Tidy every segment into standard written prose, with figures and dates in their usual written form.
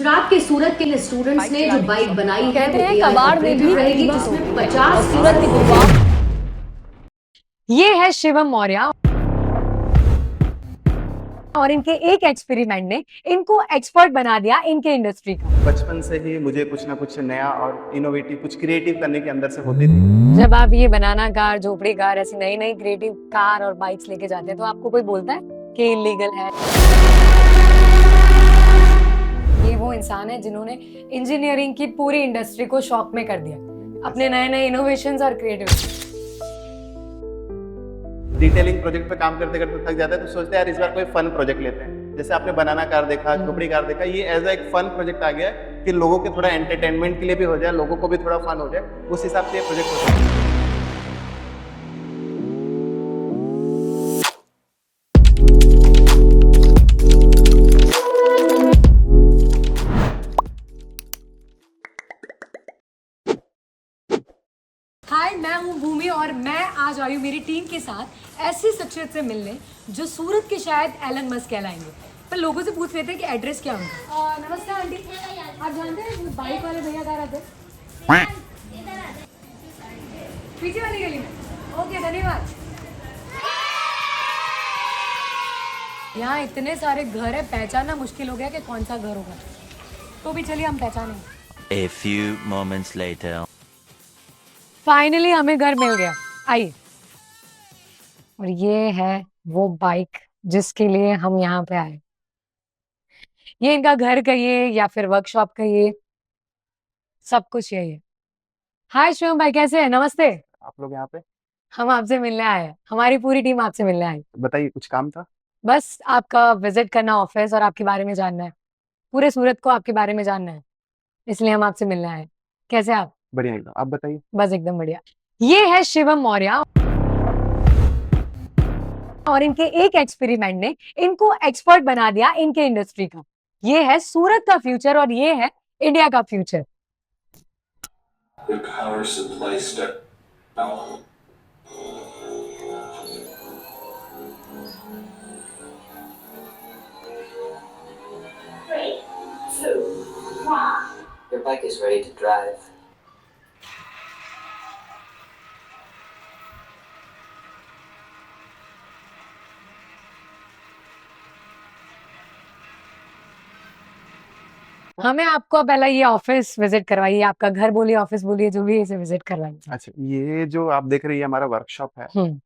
गुजरात के सूरत के स्टूडेंट्स ने जो बाइक बनाई है कहते वो हैं AI कबाड़ में भी ऑपरेटेड रहेगी जिसमें 50 सूरत की गुरुवार। ये है शिवम मौर्य और इनके एक एक्सपेरिमेंट ने इनको एक्सपर्ट बना दिया इनके इंडस्ट्री का। बचपन से ही मुझे कुछ ना कुछ नया और इनोवेटिव कुछ क्रिएटिव करने के अंदर से होती थी। जब आप ये बनाना कार, झोपड़ी कार, ऐसी नई नई क्रिएटिव कार और बाइक्स लेके जाते हैं तो आपको कोई बोलता है कि इलीगल है। ये वो इंसान है जिन्होंने इंजीनियरिंग की पूरी इंडस्ट्री को शॉक में कर दिया अपने नए नए इनोवेशंस और क्रिएटिविटी। डिटेलिंग प्रोजेक्ट पे काम करते करते थक जाते हैं तो सोचते हैं यार इस बार कोई फन प्रोजेक्ट लेते हैं। जैसे आपने बनाना कार देखा, झोपड़ी कार देखा, ये एज एक फन प्रोजेक्ट आ गया है कि लोगों के थोड़ा एंटरटेनमेंट के लिए भी हो जाए, लोगों को भी थोड़ा फन हो जाए, उस हिसाब से ये प्रोजेक्ट होता है। हाय, मैं हूँ भूमि और मैं आज आई हूँ मेरी टीम के साथ ऐसी शख्सियत से मिलने जो सूरत के शायद एलन मस्क कहलाएंगे। पर लोगों से पूछ लेते हैं कि एड्रेस क्या होगा। नमस्कार आंटी, आप जानते हैं बाइक वाले भैया कहाँ रहते हैं? पीछे वाली गली में। ओके, धन्यवाद। यहाँ इतने सारे घर है, पहचानना मुश्किल हो गया कि कौन सा घर होगा। तो भी चलिए हम पहचानेंगे। A few moments later. Finally हमें घर मिल गया, आइए। और ये है वो बाइक जिसके लिए हम यहाँ पे आए। ये इनका घर कहिए या फिर वर्कशॉप कहिए, सब कुछ यही है। हाय शिवम भाई, कैसे हैं? नमस्ते। आप लोग यहाँ पे हम आपसे मिलने आए हैं, हमारी पूरी टीम आपसे मिलने आई। बताइए, कुछ काम था? बस आपका विजिट करना ऑफिस और आपके बारे में जानना है, पूरे सूरत को आपके बारे में जानना है, इसलिए हम आपसे मिलने आए। कैसे आप? बढ़िया एकदम, आप बताइए। बस एकदम बढ़िया। ये है शिवम मौर्य और इनके एक एक्सपेरिमेंट ने इनको एक्सपर्ट बना दिया इनके इंडस्ट्री का। ये है सूरत का फ्यूचर और ये है इंडिया का future. The power supply step down. 3, 2, 1. Your bike is ready to drive. हमें आपको पहला ये ऑफिस विजिट करवाइए, आपका घर बोलिए, ऑफिस बोलिए, जो भी है इसे विजिट करवाइए। अच्छा, ये जो आप देख रही है हमारा वर्कशॉप है। हम्म,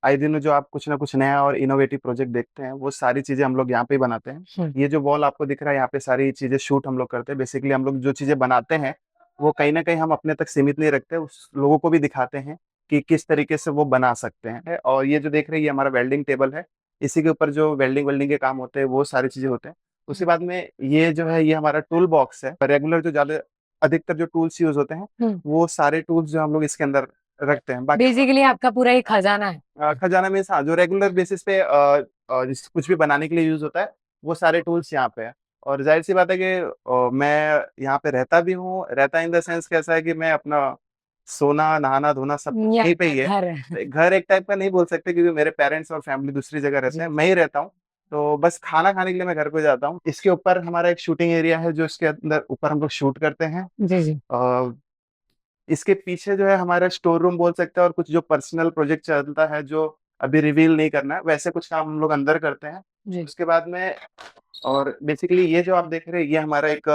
आए दिन जो आप कुछ ना कुछ नया और इनोवेटिव प्रोजेक्ट देखते हैं वो सारी चीजें हम लोग यहाँ पे ही बनाते हैं। ये जो वॉल आपको दिख रहा है, यहाँ पे सारी चीजें शूट हम लोग करते हैं। बेसिकली हम लोग जो चीजें बनाते हैं वो कहीं ना कहीं हम अपने तक सीमित नहीं रखते, उस लोगों को भी दिखाते हैं कि किस तरीके से वो बना सकते हैं। और ये जो देख रही है हमारा वेल्डिंग टेबल है, इसी के ऊपर जो वेल्डिंग के काम होते हैं वो सारी चीजें होते हैं। उसके बाद में ये जो है ये हमारा टूल बॉक्स है। रेगुलर जो ज्यादा अधिकतर जो टूल्स यूज होते हैं वो सारे टूल्स जो हम लोग इसके अंदर रखते हैं। बाकी बेसिकली आपका पूरा एक खजाना है। खजाना में हाँ, जो रेगुलर बेसिस पे कुछ भी बनाने के लिए यूज होता है वो सारे टूल्स यहाँ पे है। और जाहिर सी बात है कि मैं यहाँ पे रहता भी हूँ। रहता इन द सेंस कैसा है कि मैं अपना सोना, नहाना, धोना सब कुछ या यहीं पे ही है। घर है। घर एक टाइप का नहीं बोल सकते क्योंकि मेरे पेरेंट्स और फैमिली दूसरी जगह रहते हैं, मैं ही रहता हूँ। तो बस खाना खाने के लिए मैं घर पे जाता हूँ। इसके ऊपर हमारा एक शूटिंग एरिया है जो इसके अंदर ऊपर हम लोग शूट करते हैं। जी जी। इसके पीछे जो है हमारा स्टोर रूम बोल सकते हैं और कुछ जो पर्सनल प्रोजेक्ट चलता है जो अभी रिवील नहीं करना है, वैसे कुछ काम हम लोग अंदर करते हैं। जी। उसके बाद में और बेसिकली ये जो आप देख रहे हैं ये हमारा एक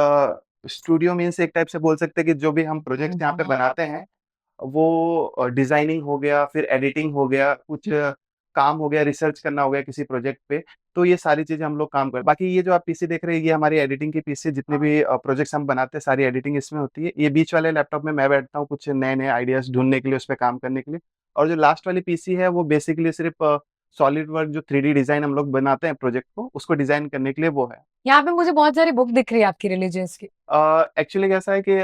स्टूडियो मीन्स एक टाइप से बोल सकते हैं कि जो भी हम प्रोजेक्ट यहाँ पे बनाते हैं वो डिजाइनिंग हो गया, फिर एडिटिंग हो गया, कुछ काम हो गया, रिसर्च करना हो गया किसी प्रोजेक्ट पे, तो ये सारी चीजें हम लोग काम कर। बाकी ये जो आप पीसी देख रहे हैं ये हमारी एडिटिंग की पीसी। जितने भी प्रोजेक्ट्स हम बनाते हैं सारी एडिटिंग इसमें होती है। ये बीच वाले लैपटॉप में मैं बैठता हूँ कुछ नए नए आइडियाज ढूंढने के लिए, उस पर काम करने के लिए। और जो लास्ट वाली पीसी है वो बेसिकली सिर्फ सॉलिड वर्क जो 3D डिजाइन हम लोग बनाते हैं प्रोजेक्ट को, उसको डिजाइन करने के लिए वो है। यहाँ पे मुझे बहुत सारी बुक दिख रही है आपकी रिलीजियस की। एक्चुअली कैसा है कि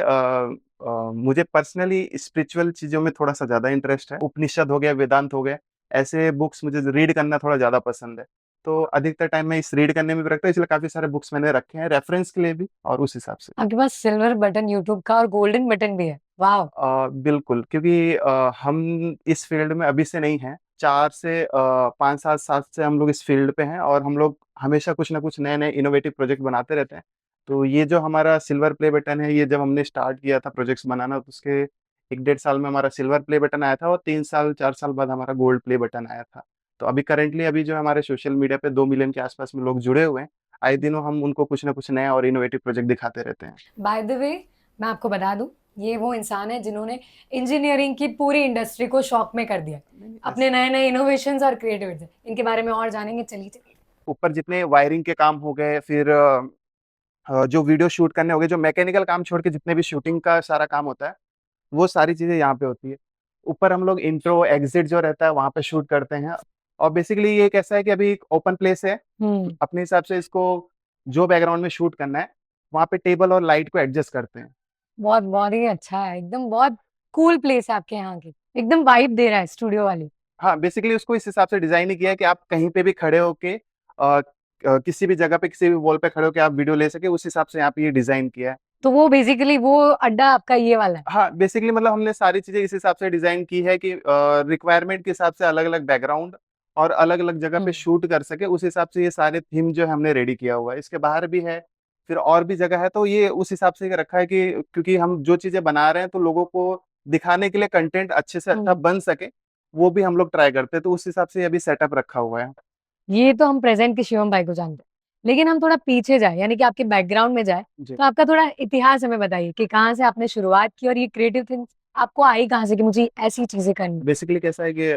मुझे पर्सनली स्पिरिचुअल चीजों में थोड़ा सा ज्यादा इंटरेस्ट है। उपनिषद हो गया, वेदांत हो गया, ऐसे बुक्स मुझे रीड करना थोड़ा ज्यादा पसंद है। तो अधिकतर टाइम मैं इस रीड करने में भी रखता हूँ, इसलिए काफी सारे बुक्स मैंने रखे हैं रेफरेंस के लिए भी और उस हिसाब से। आपके पास सिल्वर बटन यूट्यूब का और गोल्डन बटन भी है। वाह। बिल्कुल, क्योंकि हम इस फील्ड में अभी से नहीं हैं, 4 से 5-7 साल से हम लोग इस फील्ड पे हैं और हम लोग हमेशा कुछ ना कुछ नए नए इनोवेटिव प्रोजेक्ट बनाते रहते हैं। तो ये जो हमारा सिल्वर प्ले बटन है, ये जब हमने स्टार्ट किया था प्रोजेक्ट्स बनाना, तो उसके 1 डेढ़ साल में हमारा सिल्वर प्ले बटन आया था और 3 साल 4 साल बाद हमारा गोल्ड प्ले बटन आया था। तो अभी करंटली अभी जो हमारे सोशल मीडिया पे 2 मिलियन के आस-पास में लोग जुड़े हुए हैं। आए दिनों हम उनको कुछ ना कुछ नया और इनोवेटिव प्रोजेक्ट दिखाते रहते हैं। बाय द वे, मैं आपको बता दूं, ये वो इंसान है जिन्होंने इंजीनियरिंग की पूरी इंडस्ट्री को शॉक में कर दिया अपने नए नए इनोवेशंस और क्रिएटिविटी। इनके बारे में और जानेंगे, चलिए चलिए। ऊपर जितने वायरिंग के काम हो गए, फिर जो वीडियो शूट करने हो गए, जो मैकेनिकल काम छोड़ के जितने भी शूटिंग का सारा काम होता है, वो सारी चीज़ें यहाँ पे होती है। ऊपर हम लोग इंट्रो, एग्ज़िट जो रहता है वहाँ पे शूट करते हैं और बेसिकली ये एक ऐसा है कि अभी एक ओपन प्लेस है, अपने हिसाब से इसको जो बैकग्राउंड में शूट करना है, वहाँ पे टेबल और लाइट को एडजस्ट करते हैं। बहुत बहुत ही अच्छा है, एकदम बहुत कूल प्लेस है आपके यहाँ की, एकदम वाइब दे रहा है स्टूडियो वाली। हाँ, बेसिकली उसको इस हिसाब से डिज़ाइन ही किया है कि आप कहीं पे भी खड़े होके किसी भी जगह पे, किसी भी वॉल पे खड़े होके आप वीडियो ले सकें, उस हिसाब से यहाँ पे ये डिज़ाइन किया है। तो वो बेसिकली वो अड्डा आपका ये वाला है। हाँ, बेसिकली मतलब हमने सारी चीज़ें इस हिसाब से डिज़ाइन की है कि रिक्वायरमेंट के हिसाब से अलग-अलग बैकग्राउंड और अलग-अलग जगह पे शूट कर सके, उस हिसाब से ये सारे थीम जो है हमने रेडी किया हुआ है। इसके बाहर भी है, फिर और भी जगह है, तो ये उस हिसाब से रखा है कि क्योंकि हम जो चीज़ें बना रहे हैं, तो लोगों को दिखाने के लिए कंटेंट अच्छे से अच्छा बन सके, वो भी हम लोग ट्राई करते हैं, तो उस हिसाब से ये अभी सेटअप रखा हुआ है। ये तो हम प्रेजेंट के शिवम भाई को जानते हैं, लेकिन हम थोड़ा पीछे जाए, यानी कि आपके बैकग्राउंड में जाए, जी। तो आपका थोड़ा इतिहास हमें बताइए कि कहाँ से आपने शुरुआत की और ये क्रिएटिव थिंग्स आपको आई कहाँ से कि मुझे ऐसी चीजें करनी। बेसिकली कैसा है कि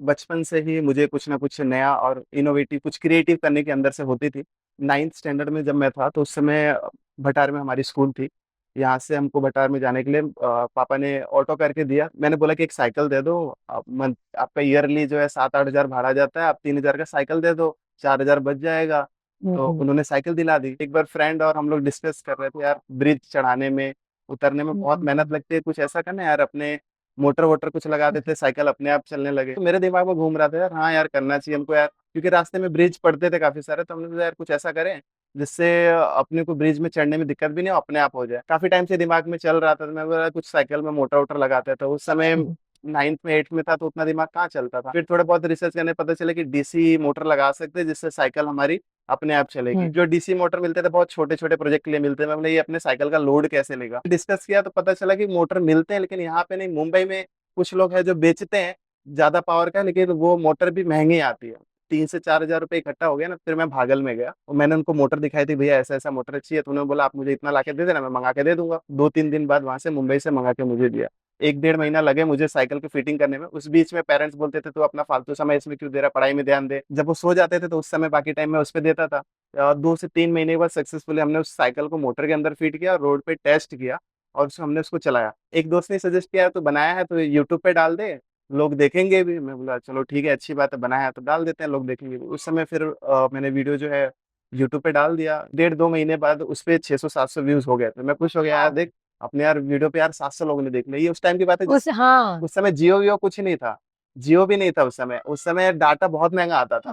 बचपन से ही मुझे कुछ ना कुछ नया और इनोवेटिव, कुछ क्रिएटिव करने के अंदर से होती थी। 9th स्टैंडर्ड में जब मैं था, तो उस समय भटार में हमारी स्कूल थी। यहाँ से हमको भटार में जाने के लिए पापा ने ऑटो करके दिया। मैंने बोला कि एक साइकिल दे दो, आपका ईयरली जो है 7-8 हज़ार भाड़ा जाता है, आप 3 हज़ार का साइकिल दे दो, 4 हज़ार बच जाएगा। तो उन्होंने साइकिल दिला दी। एक बार फ्रेंड और हम लोग डिस्कस कर रहे थे, यार ब्रिज चढ़ाने में, उतरने में बहुत मेहनत लगती है, कुछ ऐसा करना यार, अपने मोटर वोटर कुछ लगा देते, साइकिल अपने आप चलने लगे। तो मेरे दिमाग में घूम रहा था, यार हाँ यार करना चाहिए हमको यार, क्योंकि रास्ते में ब्रिज पड़ते थे काफ़ी सारे, तो हमने सोचा यार कुछ ऐसा करें जिससे अपने को ब्रिज में चढ़ने में दिक्कत भी नहीं हो, अपने आप हो जाए। काफ़ी टाइम से दिमाग में चल रहा था, तो मैं बोला कुछ साइकिल में मोटर वोटर लगाते थे। उस समय 9th में 8th में था, तो उतना दिमाग कहाँ चलता था। फिर थोड़ा बहुत रिसर्च करने पता चला कि डीसी मोटर लगा सकते हैं, जिससे साइकिल हमारी अपने आप चलेगी। जो डीसी मोटर मिलते थे बहुत छोटे-छोटे प्रोजेक्ट के लिए मिलते हैं, मैं बोला ये अपने साइकिल का लोड कैसे लेगा? डिस्कस किया तो पता चला कि मोटर मिलते हैं, लेकिन यहाँ पे नहीं, मुंबई में कुछ लोग हैं जो बेचते हैं ज़्यादा पावर का, लेकिन वो मोटर भी महँगी आती है। 3 से 4 हज़ार रुपए इकट्ठा हो गया ना, फिर मैं भागल में गया और मैंने उनको मोटर दिखाई थी, भैया ऐसा-ऐसा मोटर चाहिए, तो उन्होंने बोला आप मुझे इतना लाके दे देना, मैं मँगा के दे दूँगा। 2-3 दिन बाद वहाँ से मुंबई से मँगा के मुझे दिया। 1 डेढ़ महीना लगे मुझे साइकिल की फिटिंग करने में। उस बीच में पेरेंट्स बोलते थे, "तू अपना फालतू समय इसमें क्यों दे रहा है, पढ़ाई में ध्यान दे।" जब वो सो जाते थे, तो उस समय बाकी टाइम मैं उसपे देता था। 2 से 3 महीने के बाद सक्सेसफुली हमने उस साइकिल को मोटर के अंदर फिट किया, रोड पे टेस्ट किया और हमने उसको चलाया। एक दोस्त ने सजेस्ट किया, "तू बनाया है तो यूट्यूब पे डाल दे, लोग देखेंगे भी।" मैं बोला, "चलो ठीक है, अच्छी बात है, बनाया है तो डाल देते हैं, लोग देखेंगे भी।" उस समय फिर मैंने वीडियो जो है यूट्यूब पे डाल दिया। डेढ़ 2 महीने बाद उसपे 600-700 व्यूज़ हो गए थे। मैं खुश हो गया, यार देख अपने यार वीडियो पे यार 700 लोगों ने देख लिया। ये उस टाइम की बात है, हाँ। उस समय जियो-वियो कुछ नहीं था। जियो भी नहीं था उस समय। उस समय डाटा बहुत महँगा आता था।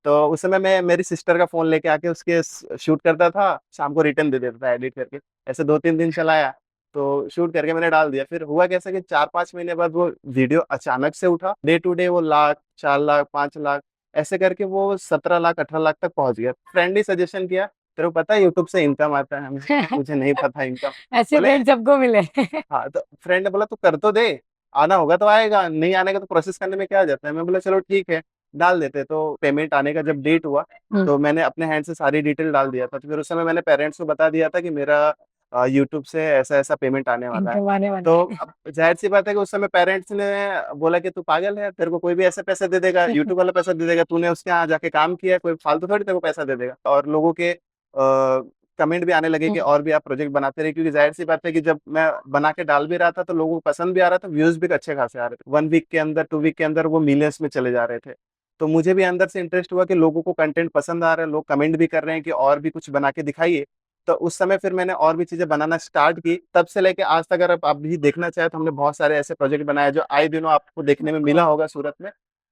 तो उस समय मैं मेरी सिस्टर का फ़ोन लेके आके उसके शूट करता था, शाम को रिटर्न दे देता था एडिट करके। ऐसे 2-3 दिन चलाया, तो शूट करके मैंने डाल दिया। फिर हुआ कैसा कि 4-5 महीने बाद वो वीडियो अचानक से उठा। डे टू डे वो लाख, 4 लाख, 5 लाख ऐसे करके वो 17 लाख, 18 लाख तक पहुँच गया। फ्रेंड ने सजेशन किया, "तेरे को पता है यूट्यूब से इनकम आता है?" मुझे नहीं पता इनकम। ऐसे बोले फ्रेंड सबको मिले। हाँ, तो फ्रेंड ने बोला तू कर तो दे, आना होगा तो आएगा, नहीं आने का तो प्रोसेस करने में क्या जाता है। मैं बोला चलो ठीक है, डाल देते। तो पेमेंट आने का जब डेट हुआ, तो मैंने अपने हैंड से सारी डिटेल डाल दिया था। तो फिर उस समय मैंने पेरेंट्स को बता दिया था कि मेरा यूट्यूब से ऐसा-ऐसा पेमेंट आने वाला है। इनकम आने वाला तो है। अब ज़ाहिर-सी बात है कि उस समय पेरेंट्स ने बोला कि तू पागल है, तेरे को कोई भी ऐसे पैसे दे देगा, यूट्यूब वाला पैसा दे देगा, तूने उसके यहाँ जाके काम किया है, कोई फालतू थोड़ी तेरे को पैसा दे देगा। और लोगों के कमेंट भी आने लगे कि और भी आप प्रोजेक्ट बनाते रहिए, क्योंकि ज़ाहिर-सी बात है कि जब मैं बना के डाल भी रहा था, तो लोगों को पसंद भी आ रहा था, व्यूज़ भी अच्छे खासे आ रहे थे। 1 वीक के अंदर, 2 वीक के अंदर वो मिलियंस में चले जा रहे थे। तो मुझे भी अंदर से इंटरेस्ट हुआ कि लोगों को कंटेंट पसंद आ रहा है, लोग कमेंट भी कर रहे हैं कि और भी कुछ बना के दिखाइए। तो उस समय फिर मैंने और भी चीज़ें बनाना स्टार्ट की, तब से लेके आज तक अगर आप भी देखना चाहें, तो हमने बहुत सारे ऐसे प्रोजेक्ट बनाए जो आए दिनों आपको देखने में मिला होगा सूरत में।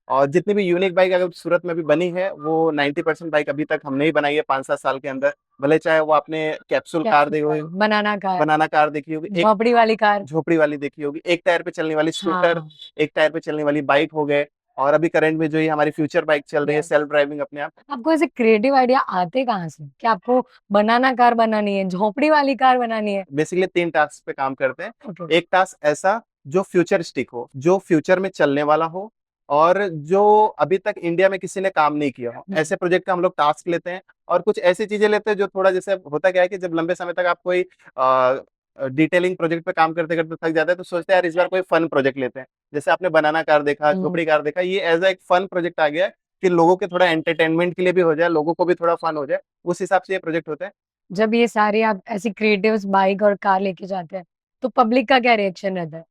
और जितनी भी यूनिक बाइक अगर सूरत में भी बनी है, वो 90% बाइक अभी तक हमने ही बनाई है 5-7 साल के अंदर। भले चाहे वो आपने कैप्सूल कार देखी हो, बनाना कार देखी होगी, एक झोपड़ी वाली कार। झोपड़ी वाली देखी होगी, एक टायर पे चलने वाली स्कूटर, हाँ। एक टायर पे चलने वाली बाइक हो गए, और अभी करंट में जो ये हमारी फ्यूचर बाइक चल रही है, Yes. सेल्फ ड्राइविंग अपने आप। आपको ऐसे क्रिएटिव आइडिया आते कहाँ से कि आपको बनाना कार बनानी है, झोपड़ी वाली कार बनानी है? बेसिकली 3 टास्क पे काम करते हैं। ओके। एक टास्क ऐसा जो फ्यूचरिस्टिक हो, जो फ्यूचर में चलने वाला हो और जो अभी तक इंडिया में किसी ने काम नहीं किया हो। ऐसे प्रोजेक्ट का हम लोग टास्क लेते हैं और कुछ ऐसी चीजें लेते हैं जो थोड़ा, जैसे होता क्या है कि जब लंबे समय तक आप कोई डिटेलिंग प्रोजेक्ट पे काम करते करते थक जाते हैं, तो सोचते हैं यार इस बार कोई फन प्रोजेक्ट लेते हैं। जैसे आपने बनाना कार देखा, झोपड़ी कार देखा, ये एज एक फन प्रोजेक्ट आ गया है कि लोगों के थोड़ा एंटरटेनमेंट के लिए भी हो जाए, लोगों को भी थोड़ा फन हो जाए, उस हिसाब से ये प्रोजेक्ट होते हैं। जब ये सारे आप ऐसी क्रिएटिव्स बाइक और कार लेके जाते हैं, तो पब्लिक का क्या रिएक्शन रहता है?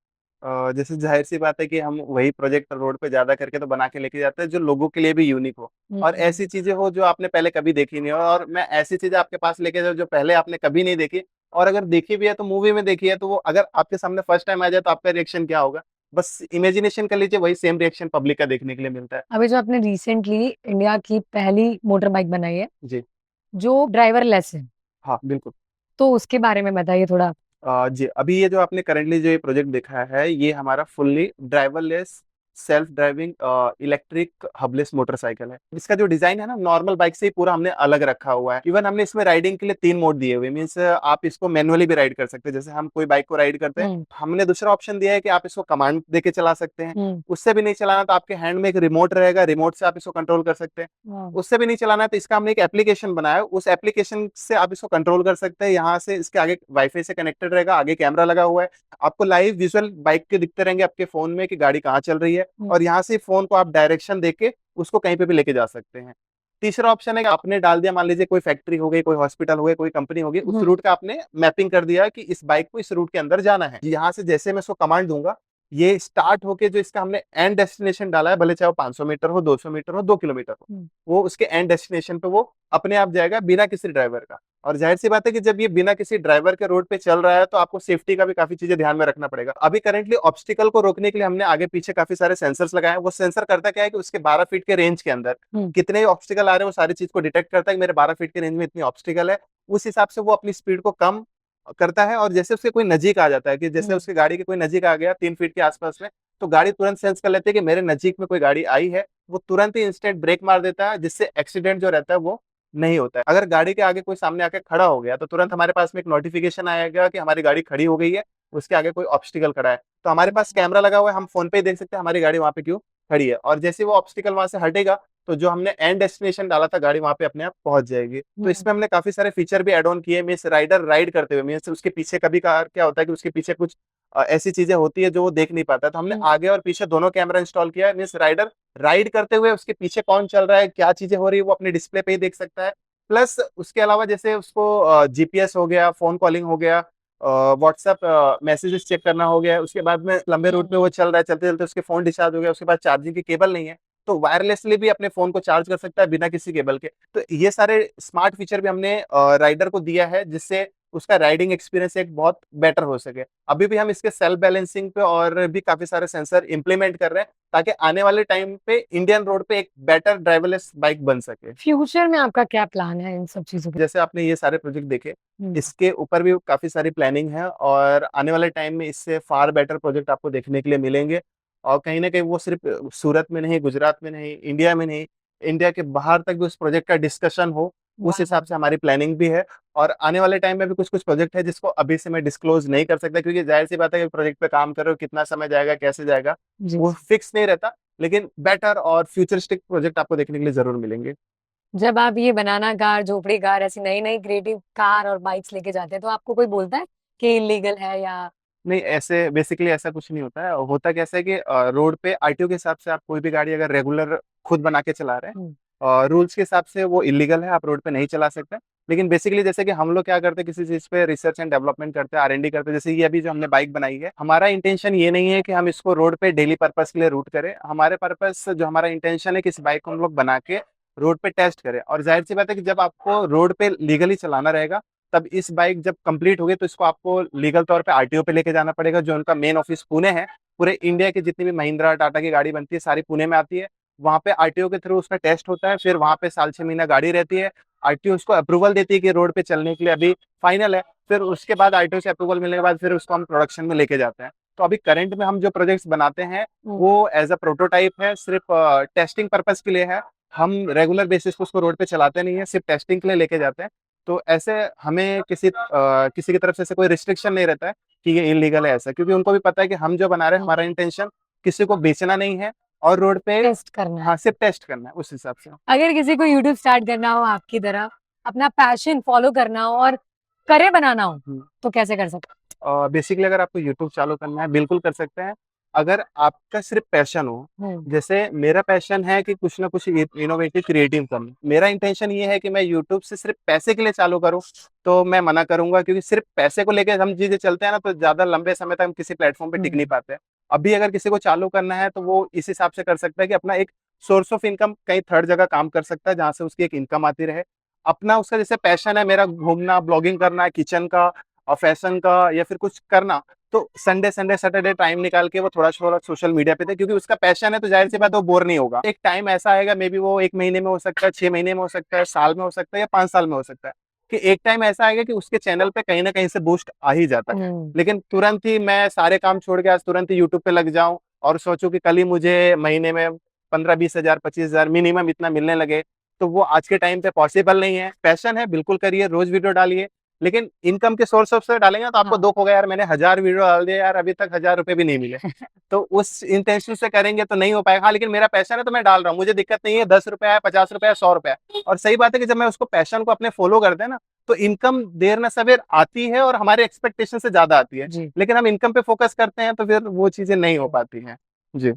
जैसे जाहिर सी बात है कि हम वही प्रोजेक्ट रोड पे ज्यादा करके तो बना के लेके जाते हैं जो लोगों के लिए भी यूनिक हो और हम्म। ऐसी चीजें हो जो आपने पहले कभी देखी नहीं हो। और मैं ऐसी चीजें आपके पास लेके जाऊँ जो पहले आपने कभी नहीं देखी, और अगर देखी भी है तो मूवी में देखी है, तो वो अगर आपके सामने फर्स्ट टाइम आ जाए तो आपका रिएक्शन क्या होगा? बस इमेजिनेशन कर लीजिए, वही सेम रिएक्शन पब्लिक का देखने के लिए मिलता है। अभी जो आपने रिसेंटली इंडिया की पहली मोटर बाइक बनाई है, जी जो ड्राइवरलेस है, हाँ, बिल्कुल। तो उसके बारे में बताइए थोड़ा। जी, अभी ये जो आपने करंटली जो ये प्रोजेक्ट देखा है, ये हमारा fully driverless self driving electric hubless motorcycle है। इसका जो डिजाइन है ना, नॉर्मल बाइक से ही पूरा हमने अलग रखा हुआ है। इवन हमने इसमें राइडिंग के लिए 3 मोड दिए हुए, मीन्स आप इसको मैनुअली भी राइड कर सकते हैं। जैसे हम कोई बाइक को राइड करते हैं, हमने दूसरा ऑप्शन दिया है कि आप इसको कमांड देके चला सकते हैं। उससे भी नहीं चलाना तो आपके हैंड में एक रिमोट रहेगा, रिमोट से आप इसको कंट्रोल कर सकते हैं। उससे भी नहीं चलाना है तो इसका हमने एक एप्लीकेशन बनाया है, उस एप्लीकेशन से आप इसको कंट्रोल कर सकते हैं। यहाँ से इसके आगे वाईफाई से कनेक्टेड रहेगा, आगे कैमरा लगा हुआ है, आपको लाइव विजुअल बाइक के दिखते रहेंगे आपके फोन में कि गाड़ी कहाँ चल रही है, और यहाँ से फोन को आप डायरेक्शन देके उसको कहीं पे भी लेके जा सकते हैं। तीसरा ऑप्शन है कि आपने डाल दिया, मान लीजिए कोई फैक्ट्री हो गई, कोई हॉस्पिटल हो गई, कोई कंपनी होगी, उस रूट का आपने मैपिंग कर दिया कि इस बाइक को इस रूट के अंदर जाना है। यहाँ से जैसे मैं इसको कमांड दूंगा, ये स्टार्ट होके जो इसका हमने एंड डेस्टिनेशन डाला है, भले चाहे वो 500 मीटर हो, 200 मीटर हो, 2 किलोमीटर हो, वो उसके एंड डेस्टिनेशन पे वो अपने आप जाएगा बिना किसी ड्राइवर का। और जाहिर सी बात है कि जब ये बिना किसी ड्राइवर के रोड पे चल रहा है तो आपको सेफ्टी का भी काफी चीजें ध्यान में रखना पड़ेगा। अभी करंटली ऑब्स्टिकल को रोकने के लिए हमने आगे पीछे काफी सारे सेंसर्स लगाए हैं। वो सेंसर करता क्या है कि उसके 12 फीट के रेंज के अंदर कितने ऑब्स्टिकल आ रहे हैं वो सारी चीज को डिटेक्ट करता है कि मेरे 12 फीट के रेंज में इतनी ऑब्स्टिकल है। उस हिसाब से वो अपनी स्पीड को कम करता है, और जैसे उसके कोई नजीक आ जाता है कि जैसे उसकी गाड़ी के कोई नजीक आ गया 3 फीट के आसपास में, तो गाड़ी तुरंत सेंस कर लेती है कि मेरे नजीक में कोई गाड़ी आई है, वो तुरंत ही इंस्टेंट ब्रेक मार देता है, जिससे एक्सीडेंट जो रहता है वो नहीं होता है। अगर गाड़ी के आगे कोई सामने आके खड़ा हो गया तो तुरंत हमारे पास में एक नोटिफिकेशन आएगा कि हमारी गाड़ी खड़ी हो गई है, उसके आगे कोई ऑब्स्टिकल खड़ा है। तो हमारे पास कैमरा लगा हुआ है, हम फोन पे ही देख सकते हैं हमारी गाड़ी वहां पे क्यों खड़ी है, और जैसे वो ऑब्स्टिकल वहां से हटेगा तो जो हमने एंड डेस्टिनेशन डाला था गाड़ी वहां पे अपने आप पहुंच जाएगी। तो इसमें हमने काफी सारे फीचर भी एड ऑन किए। मीन्स राइडर राइड करते हुए, मीन्स उसके पीछे कभी कभार क्या होता है कि उसके पीछे कुछ ऐसी चीजें होती है जो वो देख नहीं पाता, तो हमने आगे और पीछे दोनों कैमरा इंस्टॉल किया है। मीन्स राइडर राइड करते हुए उसके पीछे कौन चल रहा है, क्या चीजें हो रही है, वो अपने डिस्प्ले पे ही देख सकता है। प्लस उसके अलावा जैसे उसको जीपीएस हो गया, फोन कॉलिंग हो गया, व्हाट्सएप मैसेजेस चेक करना हो गया, उसके बाद में लंबे रूट पे वो चल रहा है, चलते चलते उसके फोन डिस्चार्ज हो गया, उसके बाद चार्जिंग की केबल नहीं है तो वायरलेसली भी अपने फोन को चार्ज कर सकता है बिना किसी केबल के। तो ये सारे स्मार्ट फीचर भी हमने राइडर को दिया है, जिससे उसका राइडिंग एक्सपीरियंस एक बहुत बेटर हो सके। अभी भी हम इसके सेल्फ बैलेंसिंग पे और भी काफी सारे सेंसर इंप्लीमेंट कर रहे हैं ताकि आने वाले टाइम पे इंडियन रोड पे एक बेटर ड्राइवरलेस बाइक बन सके। फ्यूचर में आपका क्या प्लान है इन सब चीजों के? जैसे आपने ये सारे प्रोजेक्ट देखे, इसके ऊपर भी काफी सारी प्लानिंग है और आने वाले टाइम में इससे फार बेटर प्रोजेक्ट आपको देखने के लिए मिलेंगे। और कहीं ना कहीं वो सिर्फ सूरत में नहीं, गुजरात में नहीं, इंडिया में नहीं, इंडिया के बाहर तक भी उस प्रोजेक्ट का डिस्कशन हो, उस हिसाब से हमारी प्लानिंग भी है। और आने वाले टाइम में भी कुछ कुछ प्रोजेक्ट है जिसको अभी से मैं डिस्क्लोज नहीं कर सकता, क्योंकि जाहिर सी बात है कि प्रोजेक्ट पे काम कर रहे हो, कितना समय जाएगा, कैसे जाएगा, वो फिक्स नहीं रहता। लेकिन बेटर और फ्यूचरिस्टिक प्रोजेक्ट आपको देखने के लिए जरूर मिलेंगे। जब आप ये बनाना कार, झोपड़ी कार, ऐसी नई नई क्रिएटिव कार और बाइक्स लेके जाते हैं तो आपको कोई बोलता है कि इलीगल है या? नहीं, ऐसे बेसिकली ऐसा कुछ नहीं होता है। होता कैसा है कि रोड पे आरटीओ के हिसाब से आप कोई भी गाड़ी अगर रेगुलर खुद बना के चला रहे हैं, रूल्स के हिसाब से वो इलीगल है, आप रोड पे नहीं चला सकते। लेकिन बेसिकली जैसे कि हम लोग क्या करते हैं, किसी चीज पे रिसर्च एंड डेवलपमेंट करते हैं, आर&डी करते हैं। जैसे ये अभी जो हमने बाइक बनाई है, हमारा इंटेंशन ये नहीं है कि हम इसको रोड पे डेली पर्पस के लिए रूट करें। हमारे पर्पस जो हमारा इंटेंशन है कि इस बाइक को हम लोग बना के रोड पे टेस्ट करें। और जाहिर सी बात है कि जब आपको रोड पे लीगली चलाना रहेगा, तब इस बाइक जब कंप्लीट होगी तो इसको आपको लीगल तौर पे आरटीओ पे लेके जाना पड़ेगा, जो उनका मेन ऑफिस पुणे है। पूरे इंडिया की जितनी भी महिंद्रा टाटा की गाड़ी बनती है सारी पुणे में आती है। वहाँ पे आरटीओ के थ्रू उसका टेस्ट होता है, फिर वहाँ पे साल 6 महीना गाड़ी रहती है। आरटीओ उसको अप्रूवल देती है कि रोड पे चलने के लिए अभी फाइनल है। फिर उसके बाद आरटीओ से अप्रूवल मिलने के बाद फिर उसको हम प्रोडक्शन में लेके जाते हैं। तो अभी करंट में हम जो प्रोजेक्ट्स बनाते हैं वो एज अ प्रोटोटाइप है, सिर्फ टेस्टिंग पर्पस के लिए है। हम रेगुलर बेसिस पे उसको रोड पे चलाते नहीं है, सिर्फ टेस्टिंग के लिए लेके जाते हैं। तो ऐसे हमें किसी की तरफ से ऐसे कोई रिस्ट्रिक्शन नहीं रहता है कि ये इलीगल है ऐसा, क्योंकि उनको भी पता है कि हम जो बना रहे हैं हमारा इंटेंशन किसी को बेचना नहीं है और रोड पे टेस्ट करना है। हाँ सिर्फ टेस्ट करना है उस हिसाब से। अगर किसी को यूट्यूब स्टार्ट करना हो आपकी तरह, अपना पैशन फॉलो करना हो और करियर बनाना हो, तो कैसे कर सकते बेसिकली अगर आपको यूट्यूब चालू करना है बिल्कुल कर सकते हैं, अगर आपका सिर्फ पैशन हो। हैं? जैसे मेरा पैशन है कि कुछ ना कुछ इनोवेटिव क्रिएटिव करना, मेरा इंटेंशन ये है कि मैं यूट्यूब से सिर्फ पैसे के लिए चालू करूं, तो मैं मना करूंगा, क्योंकि सिर्फ पैसे को लेकर हम चीजें चलते हैं ना तो ज्यादा लंबे समय तक हम किसी प्लेटफॉर्म पे टिक नहीं पाते। अभी अगर किसी को चालू करना है तो वो इस हिसाब से कर सकता है कि अपना एक सोर्स ऑफ इनकम कहीं थर्ड जगह काम कर सकता है जहां से उसकी एक इनकम आती रहे। अपना उसका जैसे पैशन है मेरा घूमना, ब्लॉगिंग करना, किचन का और फैशन का या फिर कुछ करना, तो संडे सैटरडे टाइम निकाल के वो थोड़ा थोड़ा सोशल मीडिया पे थे, क्योंकि उसका पैशन है तो जाहिर सी बात है वो बोर नहीं होगा। एक टाइम ऐसा आएगा, मे बी वो 1 महीने में हो सकता है, 6 महीने में हो सकता है, साल में हो सकता है या 5 साल में हो सकता है, कि एक टाइम ऐसा आएगा कि उसके चैनल पे कहीं ना कहीं से बूस्ट आ ही जाता है। लेकिन तुरंत ही मैं सारे काम छोड़ के आज तुरंत ही यूट्यूब पे लग जाऊं और सोचूं कि कल ही मुझे महीने में 15-20 हजार 25 हजार मिनिमम इतना मिलने लगे, तो वो आज के टाइम पे पॉसिबल नहीं है। पैशन है बिल्कुल करिए, रोज वीडियो डालिए, लेकिन इनकम के सोर्स ऑफ से डालेंगे तो आपको दुख होगा, यार मैंने 1000 वीडियो डाल दिया यार अभी तक 1000 रुपए भी नहीं मिले। तो उस इंटेंशन से करेंगे तो नहीं हो पाएगा। हाँ, लेकिन मेरा पैशन है तो मैं डाल रहा हूँ, मुझे दिक्कत नहीं है 10 रुपए आया, 50 रुपए आया, 100 रुपए आया। और सही बात है कि जब मैं उसको पैशन को अपने फॉलो करते हैं ना तो इनकम देर न सवेर आती है और हमारे एक्सपेक्टेशन से ज्यादा आती है। जी। लेकिन हम इनकम पे फोकस करते हैं तो फिर वो चीजें नहीं हो पाती हैं। जी।